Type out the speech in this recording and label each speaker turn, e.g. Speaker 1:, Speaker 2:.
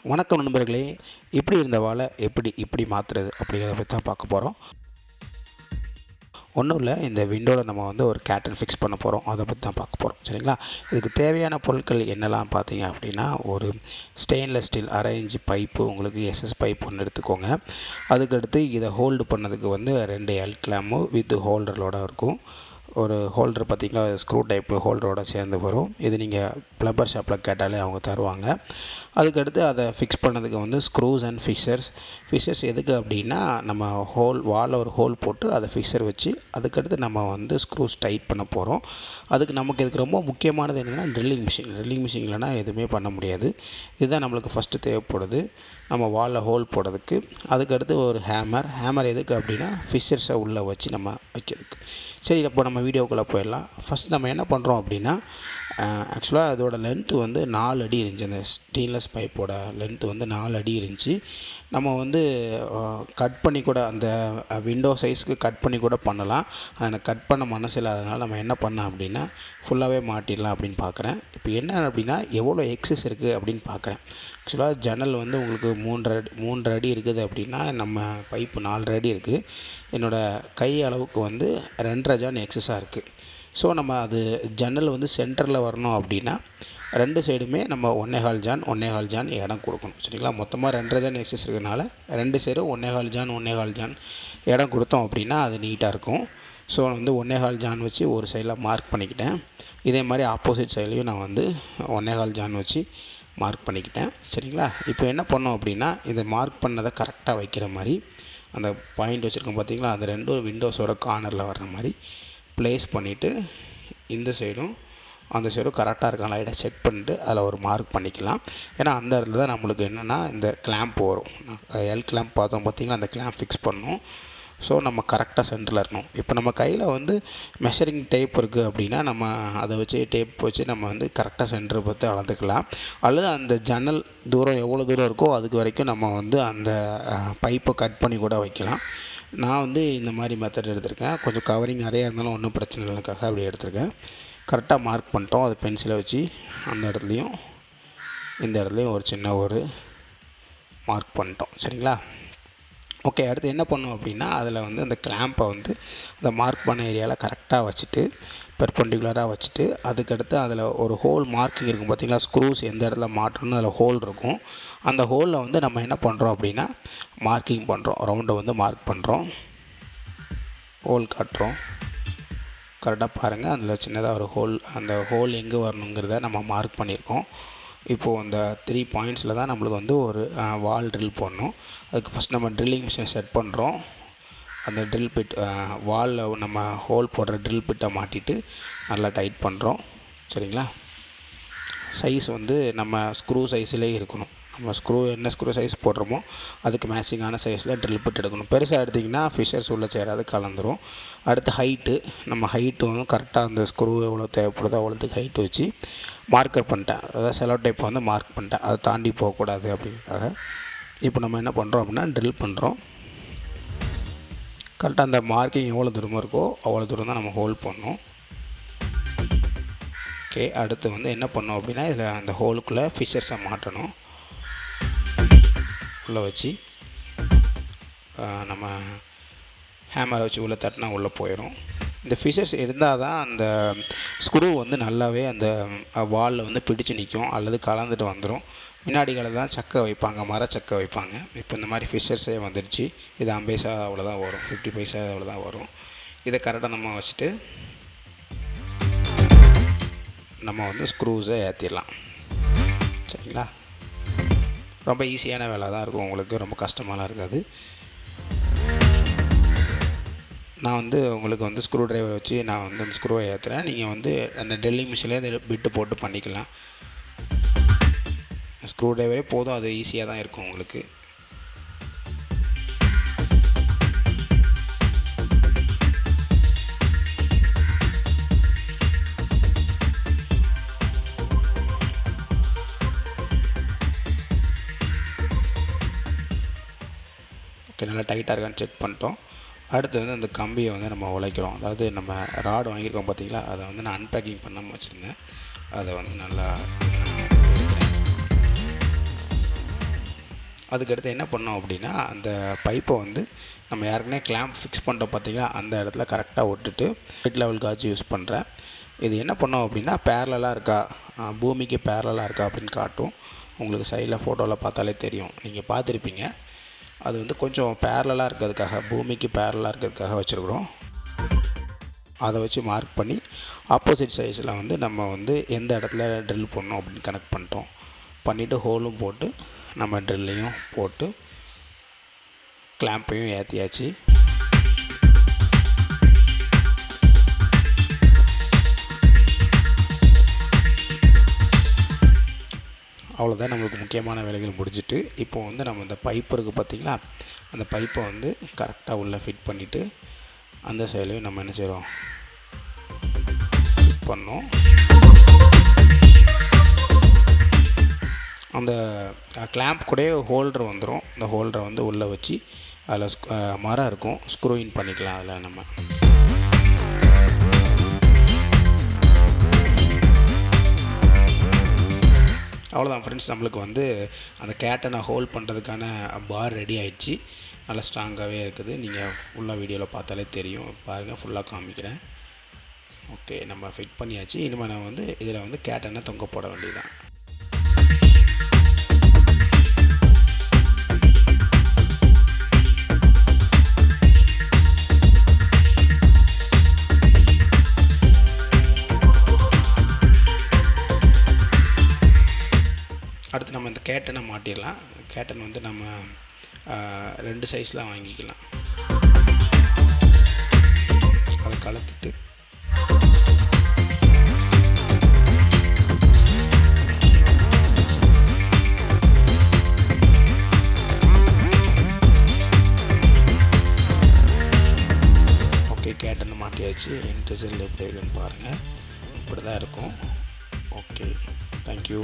Speaker 1: வணக்கம் நண்பர்களே. இப்படி இருந்த வாழை இப்படி மாற்றுறது அப்படிங்கிறத பற்றி தான் பார்க்க போகிறோம். ஒன்றும் இல்லை, இந்த விண்டோவில் நம்ம வந்து ஒரு கேட்டன் ஃபிக்ஸ் பண்ண போகிறோம். அதை பற்றி தான் பார்க்க போகிறோம். சரிங்களா? இதுக்கு தேவையான பொருட்கள் என்னெல்லாம் பார்த்தீங்க அப்படின்னா, ஒரு ஸ்டெயின்லெஸ் ஸ்டீல் அரை இன்ச்சு பைப்பு, உங்களுக்கு எஸ்எஸ் பைப் ஒன்று எடுத்துக்கோங்க. அதுக்கடுத்து இதை ஹோல்டு பண்ணதுக்கு வந்து 2 எல் கிளாம்பு வித் ஹோல்டரோடு இருக்கும். ஒரு ஹோல்டர் பார்த்திங்கன்னா ஸ்க்ரூ டைப்பு ஹோல்டரோடு சேர்ந்து வரும். இது நீங்கள் ப்ளம்பர் ஷாப்பில் கேட்டாலே அவங்க தருவாங்க. அதுக்கடுத்து அதை ஃபிக்ஸ் பண்ணதுக்கு வந்து ஸ்க்ரூஸ் அண்ட் ஃபிக்சர்ஸ் எதுக்கு அப்படின்னா, நம்ம வாலில் ஒரு ஹோல் போட்டு அதை ஃபிக்சர் வச்சு அதுக்கடுத்து நம்ம வந்து ஸ்க்ரூஸ் டைட் பண்ண போகிறோம். இதுக்கு ரொம்ப முக்கியமானது என்னென்னா ட்ரில்லிங் மிஷின் இல்லைனா எதுவுமே பண்ண முடியாது. இதுதான் நம்மளுக்கு ஃபஸ்ட்டு தேவைப்படுது நம்ம வாலில் ஹோல் போடுறதுக்கு. அதுக்கடுத்து ஒரு ஹேமர் எதுக்கு அப்படின்னா ஃபிக்சர்ஸை உள்ளே வச்சு நம்ம வைக்கிறதுக்கு. சரி, இப்போ நம்ம வீடியோக்குள்ளே போயிடலாம். ஃபஸ்ட் நம்ம என்ன பண்ணுறோம் அப்படின்னா, ஆக்சுவலாக அதோட லென்த்து வந்து 4 அடி இருந்துச்சு. அந்த ஸ்டெயின்லெஸ் பைப்போட லென்த்து வந்து 4 அடி இருந்துச்சு. நம்ம வந்து கட் பண்ணி கூட அந்த விண்டோ சைஸ்க்கு கட் பண்ணி கூட பண்ணலாம். எனக்கு கட் பண்ண மனசு இல்லாதனால நம்ம என்ன பண்ணோம் அப்படின்னா, ஃபுல்லாகவே மாட்டிடலாம் அப்படின்னு பார்க்குறேன். இப்போ என்ன அப்படின்னா, எவ்வளோ எக்ஸஸ் இருக்குது அப்படின்னு பார்க்குறேன். ஆக்சுவலாக ஜன்னல் வந்து உங்களுக்கு 3 அடி இருக்குது அப்படின்னா, நம்ம பைப்பு 4 அடி இருக்குது. என்னோடய கை அளவுக்கு வந்து 2.5 ஜான் எக்ஸஸாக இருக்குது. ஸோ நம்ம அது ஜன்னல் வந்து சென்டரில் வரணும் அப்படின்னா 2 சைடுமே நம்ம 1.25 ஜான் இடம் கொடுக்கணும். சரிங்களா? மொத்தமாக 2.5 ஜான் எக்ஸஸ் இருக்கிறதுனால 2 சைடும் 1.25 ஜான் இடம் கொடுத்தோம் அப்படின்னா அது நீட்டாக இருக்கும். ஸோ வந்து 1.25 ஜான் வச்சு ஒரு சைடில் மார்க் பண்ணிக்கிட்டேன். இதே மாதிரி ஆப்போசிட் சைட்லேயும் நான் வந்து 1.25 ஜான் வச்சு மார்க் பண்ணிக்கிட்டேன். சரிங்களா? இப்போ என்ன பண்ணோம் அப்படின்னா, இதை மார்க் பண்ணதை கரெக்டாக வைக்கிற மாதிரி அந்த பாயிண்ட் வச்சுருக்கோம் பார்த்தீங்களா, அந்த 2 விண்டோஸோட கார்னரில் வர்ற மாதிரி ப்ளேஸ் பண்ணிவிட்டு இந்த சைடும் அந்த சைடும் கரெக்டாக இருக்கான் லைட்டாக செக் பண்ணிட்டு அதில் ஒரு மார்க் பண்ணிக்கலாம். ஏன்னா அந்த இடத்துல தான் நம்மளுக்கு என்னென்னா இந்த கிளாம்ப் வரும். எல் கிளாம்ப் பார்த்தோம் பார்த்தீங்களா, அந்த கிளாம்ப் ஃபிக்ஸ் பண்ணணும். ஸோ நம்ம கரெக்டாக சென்டரில் இருக்கணும். இப்போ நம்ம கையில் வந்து மெஷரிங் டேப் இருக்குது அப்படின்னா, நம்ம அதை வச்சு டேப் வச்சு நம்ம வந்து கரெக்டாக சென்டரை பார்த்து அளந்துக்கலாம். அல்லது அந்த ஜன்னல் தூரம் எவ்வளோ தூரம் இருக்கோ அதுக்கு வரைக்கும் நம்ம வந்து அந்த பைப்பை கட் பண்ணி கூட வைக்கலாம். நான் வந்து இந்த மாதிரி மெத்தட் எடுத்திருக்கேன். கொஞ்சம் கவரிங் நிறையா இருந்தாலும் ஒன்றும் பிரச்சனை இல்லைக்காக அப்படி எடுத்திருக்கேன். கரெக்டாக மார்க் பண்ணிட்டோம். அது பென்சிலை வச்சு அந்த இடத்துலையும் இந்த இடத்துலையும் ஒரு சின்ன ஒரு மார்க் பண்ணிட்டோம். சரிங்களா? ஓகே, அடுத்து என்ன பண்ணோம் அப்படின்னா, அதில் வந்து அந்த கிளாம்பை வந்து அந்த மார்க் பண்ண ஏரியாவில் கரெக்டாக வச்சுட்டு பெர்பெண்டிகுலராக வச்சுட்டு அதுக்கடுத்து அதில் ஒரு ஹோல் மார்க்கிங் இருக்கும் பார்த்தீங்களா, ஸ்க்ரூஸ் எந்த இடத்துல மாட்டணும்னு அதில் ஹோல் இருக்கும். அந்த ஹோலில் வந்து நம்ம என்ன பண்ணுறோம் அப்படின்னா மார்க்கிங் பண்ணுறோம். ரவுண்டை வந்து மார்க் பண்ணுறோம், ஹோல் காட்டுறோம். கரெக்டாக பாருங்கள், அதில் சின்னதாக ஒரு ஹோல், அந்த ஹோல் எங்கே வரணுங்கிறத நம்ம மார்க் பண்ணியிருக்கோம். இப்போது அந்த 3 பாயிண்ட்ஸில் தான் நம்மளுக்கு வந்து ஒரு வால் ட்ரில் போடணும். அதுக்கு ஃபஸ்ட் நம்ம ட்ரில்லிங் மிஷினை செட் பண்ணுறோம். அந்த ட்ரில் பிட் வாலில் நம்ம ஹோல் போடுற ட்ரில் பிட்டை மாட்டிட்டு நல்லா டைட் பண்ணுறோம். சரிங்களா? சைஸ் வந்து நம்ம ஸ்க்ரூ சைஸ்லேயே இருக்கணும். நம்ம என்ன ஸ்க்ரூ சைஸ் போடுறோமோ அதுக்கு மேட்சிங்கான சைஸில் ட்ரில் பிட் எடுக்கணும். பெருசாக எடுத்திங்கன்னா ஃபிஷர்ஸ் உள்ளே சேராது, கலந்துரும். அடுத்து ஹைட்டு, நம்ம ஹைட்டு வந்து கரெக்டாக அந்த ஸ்க்ரூ எவ்வளோ தேவைப்படுதோ அவ்வளோத்துக்கு ஹைட்டு வச்சு மார்க்கர் பண்ணிட்டேன். அதாவது செலோ டைப் வந்து மார்க் பண்ணிட்டேன், அதை தாண்டி போகக்கூடாது அப்படிங்கிறதுக்காக. இப்போ நம்ம என்ன பண்ணுறோம் அப்படின்னா ட்ரில் பண்ணுறோம். கரெக்டாக அந்த மார்க்கிங் எவ்வளோ தூரமாக இருக்கோ அவ்வளோ தூரம் தான் நம்ம ஹோல்ட் பண்ணணும். ஓகே, அடுத்து வந்து என்ன பண்ணோம் அப்படின்னா, இதில் அந்த ஹோலுக்குள்ளே ஃபிஷர்ஸை மாட்டணும். உள்ளே வச்சு நம்ம ஹேமரை வச்சு உள்ளே தட்டினா உள்ளே போயிடும். இந்த ஃபிஷர்ஸ் இருந்தால் தான் அந்த ஸ்க்ரூ வந்து நல்லாவே அந்த வாலில் வந்து பிடிச்சு நிற்கும், அல்லது கலந்துட்டு வந்துடும். முன்னாடிகளில் தான் சக்கை வைப்பாங்க, மரச்சக்கை வைப்பாங்க. இப்போ இந்த மாதிரி ஃபிஷர்ஸே வந்துடுச்சு. இது 50 பைசா அவ்வளோதான் வரும், 50 பைசா அவ்வளோதான் வரும். இதை கரெக்டாக நம்ம வச்சுட்டு நம்ம வந்து ஸ்க்ரூஸை ஏற்றிடலாம். சரிங்களா? ரொம்ப ஈஸியான வேலை தான் இருக்கும் உங்களுக்கு, ரொம்ப கஷ்டமாலாம் இருக்காது. நான் வந்து உங்களுக்கு வந்து ஸ்க்ரூ ட்ரைவர் வச்சு நான் வந்து அந்த ஸ்க்ரூவை ஏற்றுறேன். நீங்கள் வந்து அந்த ட்ரில்லிங் மிஷின்லேயே அந்த பிட்டு போட்டு பண்ணிக்கலாம். ஸ்க்ரூ ட்ரைவரே போதும், அது ஈஸியாக தான் இருக்கும் உங்களுக்கு. ஓகே, நல்லா டைட்டாக இருக்கான்னு செக் பண்ணிட்டோம். அடுத்து வந்து அந்த கம்பியை வந்து நம்ம உழைக்கிறோம். அதாவது நம்ம ராடு வாங்கியிருக்கோம் பார்த்தீங்களா, அதை வந்து நான் அன்பேக்கிங் பண்ணாமல் வச்சுருந்தேன். அதை வந்து நல்லா அதுக்கடுத்து என்ன பண்ணோம் அப்படின்னா, அந்த பைப்பை வந்து நம்ம ஏற்கனவே கிளாம்ப் ஃபிக்ஸ் பண்ணிட்டோம் பார்த்தீங்களா, அந்த இடத்துல கரெக்டாக விட்டுட்டு மிட் லெவல் காஜ் யூஸ் பண்ணுறேன். இது என்ன பண்ணோம் அப்படின்னா, பேரலாக இருக்கா, பூமிக்கு பேரலாக இருக்கா அப்படின்னு காட்டும். உங்களுக்கு சைடில் ஃபோட்டோவில் பார்த்தாலே தெரியும், நீங்கள் பார்த்துருப்பீங்க. அது வந்து கொஞ்சம் பேரலாக இருக்கிறதுக்காக, பூமிக்கு பேரலாக இருக்கிறதுக்காக வச்சுருக்குறோம். அதை வச்சு மார்க் பண்ணி ஆப்போசிட் சைஸில் வந்து நம்ம வந்து எந்த இடத்துல ட்ரில் பண்ணோம் அப்படின்னு கனெக்ட் பண்ணிட்டோம். பண்ணிவிட்டு ஹோலும் போட்டு நம்ம ட்ரில்லையும் போட்டு கிளாம்பையும் ஏற்றியாச்சு. அவ்வளோதான், நம்மளுக்கு முக்கியமான வேலைகள் முடிஞ்சிட்டு இப்போ வந்து நம்ம இந்த பைப் இருக்குது பார்த்திங்களா, அந்த பைப்பை வந்து கரெக்டாக உள்ளே ஃபிட் பண்ணிவிட்டு அந்த சைட்லையும் நம்ம என்ன செய்கிறோம், ஃபிட் பண்ணோம். அந்த கிளாம்ப் கூடயே ஹோல்டர் வந்துடும். இந்த ஹோல்டரை வந்து உள்ளே வச்சு அதில் மரம் இருக்கும், ஸ்க்ரூஇன் பண்ணிக்கலாம். அதில் நம்ம அவ்வளோதான் ஃப்ரெண்ட்ஸ், நம்மளுக்கு வந்து அந்த கேட்டனை ஹோல்ட் பண்ணுறதுக்கான பார் ரெடி ஆகிடுச்சு. நல்லா ஸ்ட்ராங்காகவே இருக்குது. நீங்கள் ஃபுல்லாக வீடியோவில் பார்த்தாலே தெரியும். பாருங்கள், ஃபுல்லாக காமிக்கிறேன். ஓகே, நம்ம ஃபிட் பண்ணியாச்சு. இனிமேல் நான் வந்து இதில் வந்து கேட்டனை தொங்க போட வேண்டியதுதான். அடுத்து நம்ம இந்த கேட்டனை மாட்டிடலாம். கேட்டன் வந்து நம்ம 2 சைஸில் வாங்கிக்கலாம். அதை கலந்துட்டு ஓகே, கேட்டனை மாட்டியாச்சு. என் ரிசல்ட் எப்படி இருக்குன்னு பாருங்கள். இப்படி தான் இருக்கும். Okay, thank you.